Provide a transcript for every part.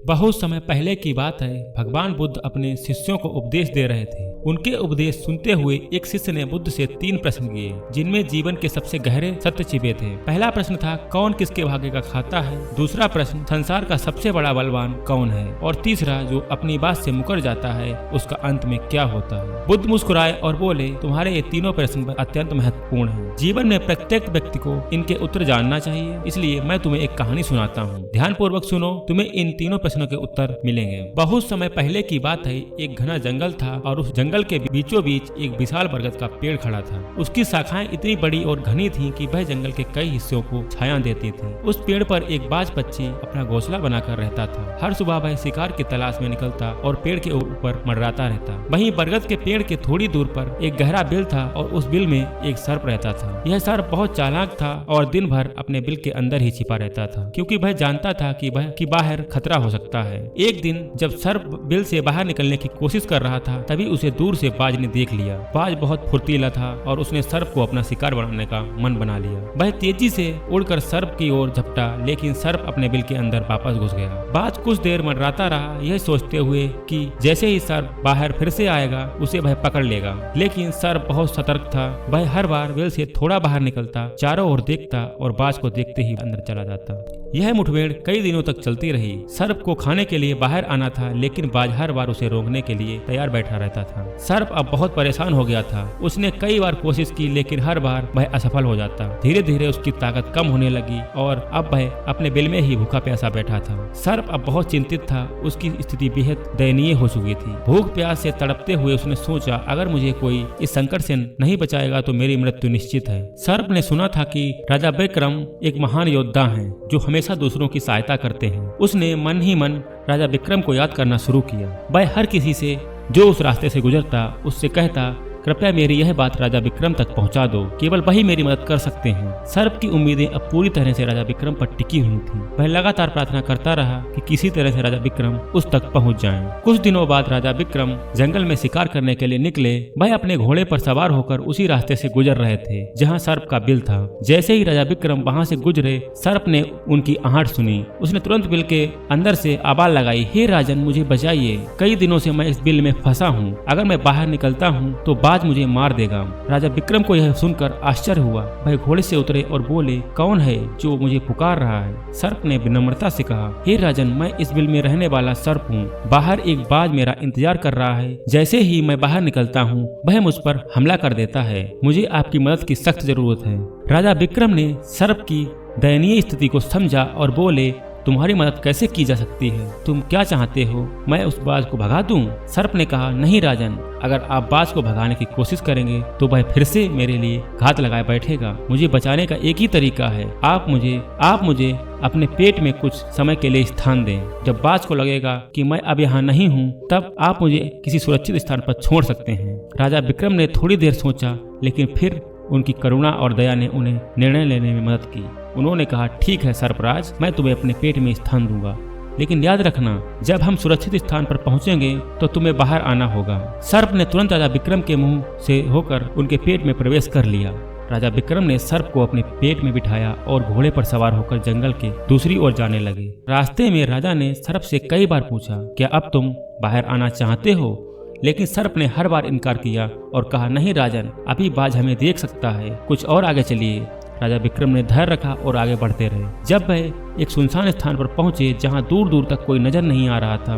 बहुत समय पहले की बात है, भगवान बुद्ध अपने शिष्यों को उपदेश दे रहे थे। उनके उपदेश सुनते हुए एक शिष्य ने बुद्ध से 3 प्रश्न किए, जिनमें जीवन के सबसे गहरे सत्य छिपे थे। पहला प्रश्न था, कौन किसके भाग्य का खाता है। दूसरा प्रश्न, संसार का सबसे बड़ा बलवान कौन है। और तीसरा, जो अपनी बात से मुकर जाता है उसका अंत में क्या होता है। बुद्ध मुस्कुराए और बोले, तुम्हारे ये तीनों प्रश्न अत्यंत महत्वपूर्ण हैं। जीवन में प्रत्येक व्यक्ति को इनके उत्तर जानना चाहिए, इसलिए मैं तुम्हें एक कहानी सुनाता हूँ। ध्यान पूर्वक सुनो, तुम्हें इन तीनों प्रश्नों के उत्तर मिलेंगे। बहुत समय पहले की बात है, एक घना जंगल था और उस जंगल के बीचों बीच एक विशाल बरगद का पेड़ खड़ा था। उसकी शाखाएं इतनी बड़ी और घनी थीं कि वह जंगल के कई हिस्सों को छाया देती थी। उस पेड़ पर एक बाज पक्षी अपना घोंसला बनाकर रहता था। हर सुबह वह शिकार की तलाश में निकलता और पेड़ के ऊपर मंडराता रहता। वहीं बरगद के पेड़ के थोड़ी दूर पर एक गहरा बिल था और उस बिल में एक सर्प रहता था। यह सर्प बहुत चालाक था और दिन भर अपने बिल के अंदर ही छिपा रहता था, क्योंकि वह जानता था कि बाहर खतरा हो सकता है। एक दिन जब सर्प बिल से बाहर निकलने की कोशिश कर रहा था, तभी उसे दूर से बाज ने देख लिया। बाज बहुत फुर्तीला था और उसने सर्प को अपना शिकार बनाने का मन बना लिया। वह तेजी से उड़कर सर्प की ओर झपटा, लेकिन सर्प अपने बिल के अंदर वापस घुस गया। बाज कुछ देर मंडराता रहा, यह सोचते हुए कि जैसे ही सर्प बाहर फिर से आएगा उसे वह पकड़ लेगा। लेकिन सर्प बहुत सतर्क था। वह हर बार बिल से थोड़ा बाहर निकलता, चारों ओर देखता और बाज को देखते ही अंदर चला जाता। यह मुठभेड़ कई दिनों तक चलती रही। सर्प को खाने के लिए बाहर आना था, लेकिन बाज हर बार उसे रोकने के लिए तैयार बैठा रहता था। सर्प अब बहुत परेशान हो गया था। उसने कई बार कोशिश की, लेकिन हर बार वह असफल हो जाता। धीरे धीरे उसकी ताकत कम होने लगी और अब वह अपने बिल में ही भूखा प्यासा बैठा था। सर्प अब बहुत चिंतित था। उसकी स्थिति बेहद दयनीय हो चुकी थी। भूख प्यास से तड़पते हुए उसने सोचा, अगर मुझे कोई इस संकट से नहीं बचाएगा तो मेरी मृत्यु निश्चित है। सर्प ने सुना था कि राजा विक्रम एक महान योद्धा हैं, जो हमेशा दूसरों की सहायता करते हैं। उसने मन ही मन राजा विक्रम को याद करना शुरू किया। वह हर किसी से जो उस रास्ते से गुजरता उससे कहता, कृपया मेरी यह बात राजा विक्रम तक पहुंचा दो, केवल वही मेरी मदद कर सकते हैं। सर्प की उम्मीदें अब पूरी तरह से राजा विक्रम पर टिकी हुई थीं। वह लगातार प्रार्थना करता रहा कि किसी तरह से राजा विक्रम उस तक पहुंच जाएं। कुछ दिनों बाद राजा विक्रम जंगल में शिकार करने के लिए निकले। वह अपने घोड़े पर सवार होकर उसी रास्ते से गुजर रहे थे जहाँ सर्प का बिल था। जैसे ही राजा विक्रम वहाँ से गुजरे, सर्प ने उनकी आहट सुनी। उसने तुरंत बिल के अंदर से आवाज लगाई, हे राजन, मुझे बचाइए। कई दिनों से मैं इस बिल में फंसा हूँ। अगर मैं बाहर निकलता हूँ तो मुझे मार देगा। राजा विक्रम को यह सुनकर आश्चर्य हुआ। वह घोड़े से उतरे और बोले, कौन है जो मुझे पुकार रहा है। सर्प ने विनम्रता से कहा, हे राजन, मैं इस बिल में रहने वाला सर्प हूँ। बाहर एक बाज मेरा इंतजार कर रहा है। जैसे ही मैं बाहर निकलता हूँ वह मुझ पर हमला कर देता है। मुझे आपकी मदद की सख्त जरूरत है। राजा विक्रम ने सर्प की दयनीय स्थिति को समझा और बोले, तुम्हारी मदद कैसे की जा सकती है। तुम क्या चाहते हो, मैं उस बाज को भगा दूं? सर्प ने कहा, नहीं राजन, अगर आप बाज को भगाने की कोशिश करेंगे तो वह फिर से मेरे लिए घात लगाए बैठेगा। मुझे बचाने का एक ही तरीका है, आप मुझे अपने पेट में कुछ समय के लिए स्थान दें। जब बाज को लगेगा कि मैं अब यहाँ नहीं हूँ, तब आप मुझे किसी सुरक्षित स्थान पर छोड़ सकते हैं। राजा विक्रम ने थोड़ी देर सोचा, लेकिन फिर उनकी करुणा और दया ने उन्हें निर्णय लेने में मदद की। उन्होंने कहा, ठीक है सर्पराज, मैं तुम्हें अपने पेट में स्थान दूंगा, लेकिन याद रखना, जब हम सुरक्षित स्थान पर पहुंचेंगे तो तुम्हें बाहर आना होगा। सर्प ने तुरंत राजा विक्रम के मुंह से होकर उनके पेट में प्रवेश कर लिया। राजा विक्रम ने सर्प को अपने पेट में बिठाया और घोड़े पर सवार होकर जंगल के दूसरी ओर जाने लगे। रास्ते में राजा ने सर्प से कई बार पूछा, क्या अब तुम बाहर आना चाहते हो? लेकिन सर्प ने हर बार इनकार किया और कहा, नहीं राजन, अभी बाज हमें देख सकता है, कुछ और आगे चलिए। राजा विक्रम ने धैर्य रखा और आगे बढ़ते रहे। जब वह एक सुनसान स्थान पर पहुंचे जहां दूर दूर तक कोई नजर नहीं आ रहा था,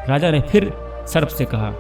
राजा ने फिर सर्प से कहा,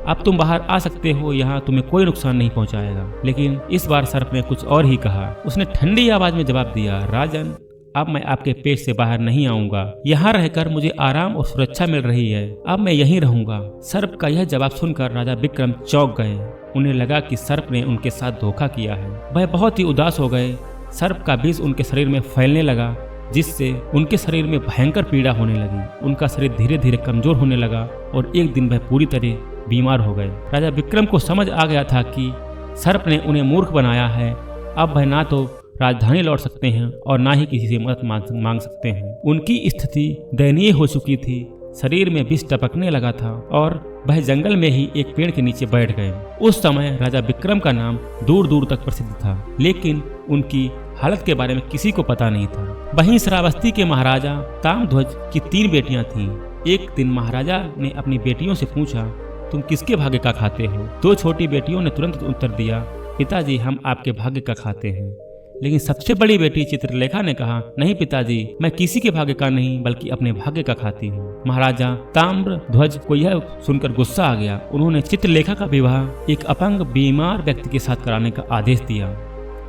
अब तुम बाहर आ सकते हो, यहाँ तुम्हें कोई नुकसान नहीं पहुंचाएगा। लेकिन इस बार सर्प ने कुछ और ही कहा। उसने ठंडी आवाज में जवाब दिया, राजन, अब मैं आपके पेट से बाहर नहीं आऊंगा। यहाँ रहकर मुझे आराम और सुरक्षा मिल रही है। अब मैं यहीं रहूंगा। सर्प का यह जवाब सुनकर राजा विक्रम चौंक गए। उन्हें लगा कि सर्प ने उनके साथ धोखा किया है। वह बहुत ही उदास हो गए। सर्प का विष उनके शरीर में फैलने लगा, जिससे उनके शरीर में भयंकर पीड़ा होने लगी। उनका शरीर धीरे धीरे कमजोर होने लगा और एक दिन वह पूरी तरह बीमार हो गए। राजा विक्रम को समझ आ गया था कि सर्प ने उन्हें मूर्ख बनाया है। अब वह ना तो राजधानी लौट सकते हैं और ना ही किसी से मदद मांग सकते हैं। उनकी स्थिति दयनीय हो चुकी थी। शरीर में विष टपकने लगा था और वह जंगल में ही एक पेड़ के नीचे बैठ गए। उस समय राजा विक्रम का नाम दूर दूर तक प्रसिद्ध था, लेकिन उनकी हालत के बारे में किसी को पता नहीं था। वहीं श्रावस्ती के महाराजा ताम्रध्वज की 3 बेटियां थीं। एक दिन महाराजा ने अपनी बेटियों से पूछा, तुम किसके भाग्य का खाते हो? 2 छोटी बेटियों ने तुरंत उत्तर दिया, पिताजी हम आपके भाग्य का खाते हैं। लेकिन सबसे बड़ी बेटी चित्रलेखा ने कहा, नहीं पिताजी, मैं किसी के भाग्य का नहीं बल्कि अपने भाग्य का खाती हूँ। महाराजा ताम्रध्वज को यह सुनकर गुस्सा आ गया। उन्होंने चित्रलेखा का विवाह एक अपंग बीमार व्यक्ति के साथ कराने का आदेश दिया।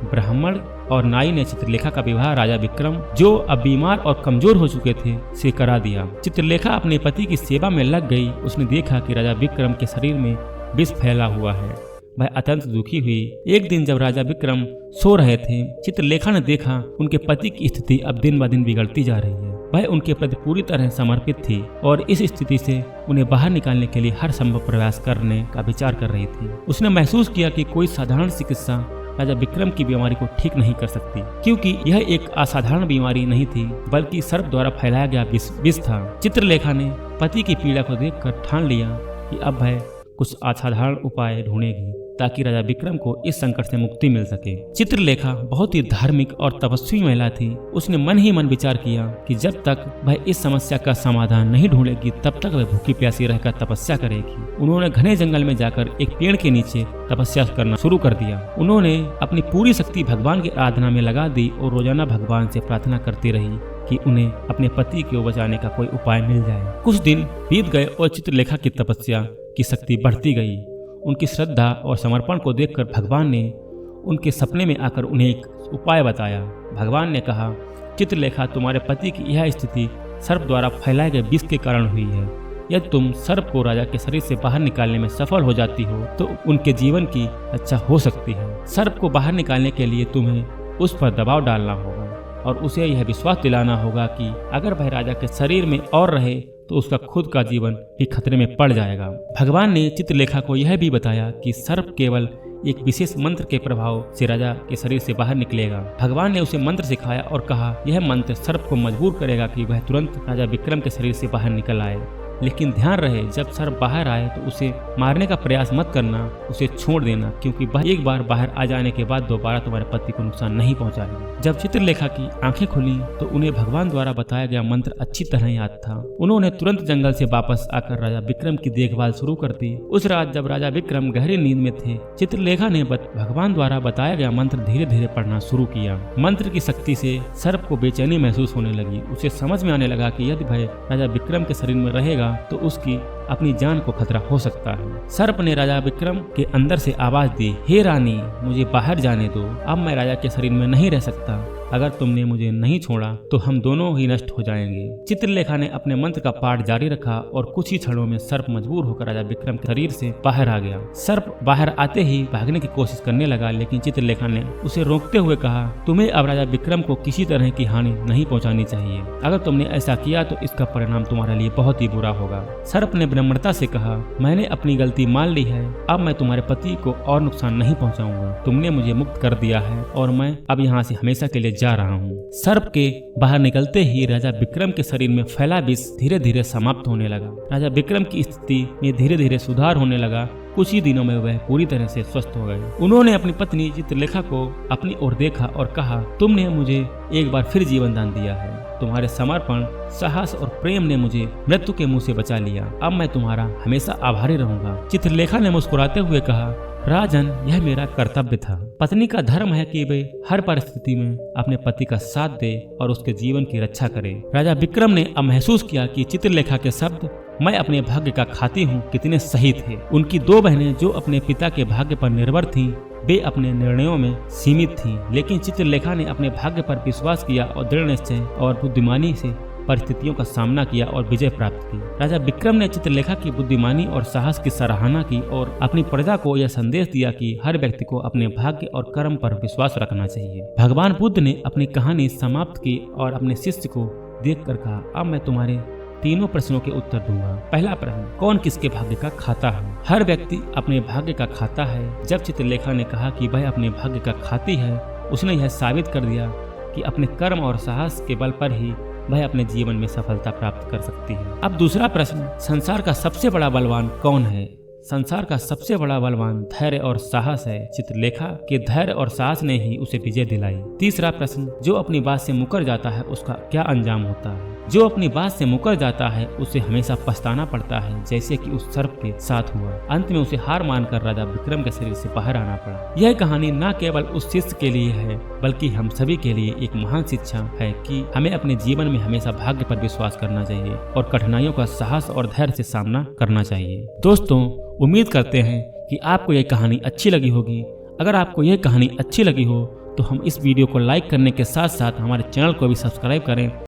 ब्राह्मण और नाई ने चित्रलेखा का विवाह राजा विक्रम, जो अब बीमार और कमजोर हो चुके थे, से करा दिया। चित्रलेखा अपने पति की सेवा में लग गई। उसने देखा कि राजा विक्रम के शरीर में विष फैला हुआ है। वह अत्यंत दुखी हुई। एक दिन जब राजा विक्रम सो रहे थे, चित्रलेखा ने देखा उनके पति की स्थिति अब दिन ब दिन बिगड़ती जा रही है। वह उनके प्रति पूरी तरह समर्पित थी और इस स्थिति से उन्हें बाहर निकालने के लिए हर संभव प्रयास करने का विचार कर रही थी। उसने महसूस किया कि कोई साधारण चिकित्सा राजा विक्रम की बीमारी को ठीक नहीं कर सकती, क्योंकि यह एक असाधारण बीमारी नहीं थी बल्कि सर्प द्वारा फैलाया गया विष था। चित्रलेखा ने पति की पीड़ा को देखकर ठान लिया कि अब वह कुछ असाधारण उपाय ढूंढेगी ताकि राजा विक्रम को इस संकट से मुक्ति मिल सके। चित्रलेखा बहुत ही धार्मिक और तपस्वी महिला थी। उसने मन ही मन विचार किया कि जब तक वह इस समस्या का समाधान नहीं ढूंढेगी तब तक वह भूखी प्यासी रहकर तपस्या करेगी। उन्होंने घने जंगल में जाकर एक पेड़ के नीचे तपस्या करना शुरू कर दिया। उन्होंने अपनी पूरी शक्ति भगवान की आराधना में लगा दी और रोजाना भगवान से प्रार्थना करती रही कि उन्हें अपने पति को बचाने का कोई उपाय मिल जाए। कुछ दिन बीत गए और चित्रलेखा की तपस्या की शक्ति बढ़ती गई। उनकी श्रद्धा और समर्पण को देखकर भगवान ने उनके सपने में आकर उन्हें एक उपाय बताया। भगवान ने कहा, चित्रलेखा, तुम्हारे पति की यह स्थिति सर्प द्वारा फैलाए गए विष के कारण हुई है। यदि तुम सर्प को राजा के शरीर से बाहर निकालने में सफल हो जाती हो तो उनके जीवन की रक्षा हो सकती है। सर्प को बाहर निकालने के लिए तुम्हें उस पर दबाव डालना होगा और उसे यह विश्वास दिलाना होगा कि अगर वह राजा के शरीर में और रहे तो उसका खुद का जीवन भी खतरे में पड़ जाएगा। भगवान ने चित्रलेखा को यह भी बताया कि सर्प केवल एक विशेष मंत्र के प्रभाव से राजा के शरीर से बाहर निकलेगा। भगवान ने उसे मंत्र सिखाया और कहा, यह मंत्र सर्प को मजबूर करेगा कि वह तुरंत राजा विक्रम के शरीर से बाहर निकल आए। लेकिन ध्यान रहे, जब सर्प बाहर आए तो उसे मारने का प्रयास मत करना, उसे छोड़ देना, क्योंकि वह एक बार बाहर आ जाने के बाद दोबारा तुम्हारे पति को नुकसान नहीं पहुंचाएगा। जब चित्रलेखा की आंखें खुली तो उन्हें भगवान द्वारा बताया गया मंत्र अच्छी तरह याद था। उन्होंने तुरंत जंगल से वापस आकर राजा विक्रम की देखभाल शुरू कर दी। उस रात जब राजा विक्रम गहरी नींद में थे, चित्रलेखा ने भगवान द्वारा बताया गया मंत्र धीरे धीरे पढ़ना शुरू किया। मंत्र की शक्ति से सर्प को बेचैनी महसूस होने लगी। उसे समझ में आने लगा कि यदि वह राजा विक्रम के शरीर में रहेगा तो उसकी अपनी जान को खतरा हो सकता है। सर्प ने राजा विक्रम के अंदर से आवाज दी, हे रानी, मुझे बाहर जाने दो। अब मैं राजा के शरीर में नहीं रह सकता। अगर तुमने मुझे नहीं छोड़ा तो हम दोनों ही नष्ट हो जाएंगे। चित्रलेखा ने अपने मंत्र का पाठ जारी रखा और कुछ ही क्षणों में सर्प मजबूर होकर राजा विक्रम के शरीर से बाहर आ गया। सर्प बाहर आते ही भागने की कोशिश करने लगा, लेकिन चित्रलेखा ने उसे रोकते हुए कहा, तुम्हें अब राजा विक्रम को किसी तरह की हानि नहीं पहुंचानी चाहिए। अगर तुमने ऐसा किया तो इसका परिणाम तुम्हारे लिए बहुत ही बुरा होगा। सर्प ने विनम्रता से कहा, मैंने अपनी गलती मान ली है। अब मैं तुम्हारे पति को और नुकसान नहीं पहुंचाऊंगा। तुमने मुझे मुक्त कर दिया है और मैं अब यहाँ से हमेशा के लिए जा रहा हूँ। सर्प के बाहर निकलते ही राजा विक्रम के शरीर में फैला विष धीरे धीरे समाप्त होने लगा। राजा विक्रम की स्थिति में धीरे धीरे सुधार होने लगा। कुछ ही दिनों में वह पूरी तरह से स्वस्थ हो गए। उन्होंने अपनी पत्नी चित्रलेखा को अपनी ओर देखा और कहा, तुमने मुझे एक बार फिर जीवन दान दिया है। तुम्हारे समर्पण, साहस और प्रेम ने मुझे मृत्यु के मुंह से बचा लिया। अब मैं तुम्हारा हमेशा आभारी रहूंगा। चित्रलेखा ने मुस्कुराते हुए कहा, राजन, यह मेरा कर्तव्य था। पत्नी का धर्म है कि वे हर परिस्थिति में अपने पति का साथ दे और उसके जीवन की रक्षा करे। राजा विक्रम ने अब महसूस किया कि चित्रलेखा के शब्द, मैं अपने भाग्य का खाती हूँ, कितने सही थे। उनकी 2 बहनें जो अपने पिता के भाग्य पर निर्भर थीं, वे अपने निर्णयों में सीमित थीं, लेकिन चित्रलेखा ने अपने भाग्य पर विश्वास किया और दृढ़ निश्चय और बुद्धिमानी से परिस्थितियों का सामना किया और विजय प्राप्त की। राजा विक्रम ने चित्रलेखा की बुद्धिमानी और साहस की सराहना की और अपनी प्रजा को यह संदेश दिया कि हर व्यक्ति को अपने भाग्य और कर्म पर विश्वास रखना चाहिए। भगवान बुद्ध ने अपनी कहानी समाप्त की और अपने शिष्य को देखकर कहा, अब मैं तुम्हारे 3 प्रश्नों के उत्तर दूंगा। पहला प्रश्न, कौन किसके भाग्य का खाता है? हर व्यक्ति अपने भाग्य का खाता है। जब चित्रलेखा ने कहा कि वह अपने भाग्य का खाती है, उसने यह साबित कर दिया कि अपने कर्म और साहस के बल पर ही वह अपने जीवन में सफलता प्राप्त कर सकती है। अब दूसरा प्रश्न, संसार का सबसे बड़ा बलवान कौन है? संसार का सबसे बड़ा बलवान धैर्य और साहस है। चित्रलेखा के धैर्य और साहस ने ही उसे विजय दिलाई। तीसरा प्रश्न, जो अपनी बात से मुकर जाता है उसका क्या अंजाम होता है? जो अपनी बात से मुकर जाता है उसे हमेशा पछताना पड़ता है, जैसे कि उस सर्प के साथ हुआ। अंत में उसे हार मानकर राजा विक्रम के शरीर से बाहर आना पड़ा। यह कहानी न केवल उस शिष्य के लिए है बल्कि हम सभी के लिए एक महान शिक्षा है कि हमें अपने जीवन में हमेशा भाग्य पर विश्वास करना चाहिए और कठिनाइयों का साहस और धैर्य से सामना करना चाहिए। दोस्तों, उम्मीद करते हैं कि आपको यह कहानी अच्छी लगी होगी। अगर आपको यह कहानी अच्छी लगी हो तो हम इस वीडियो को लाइक करने के साथ साथ हमारे चैनल को भी सब्सक्राइब करें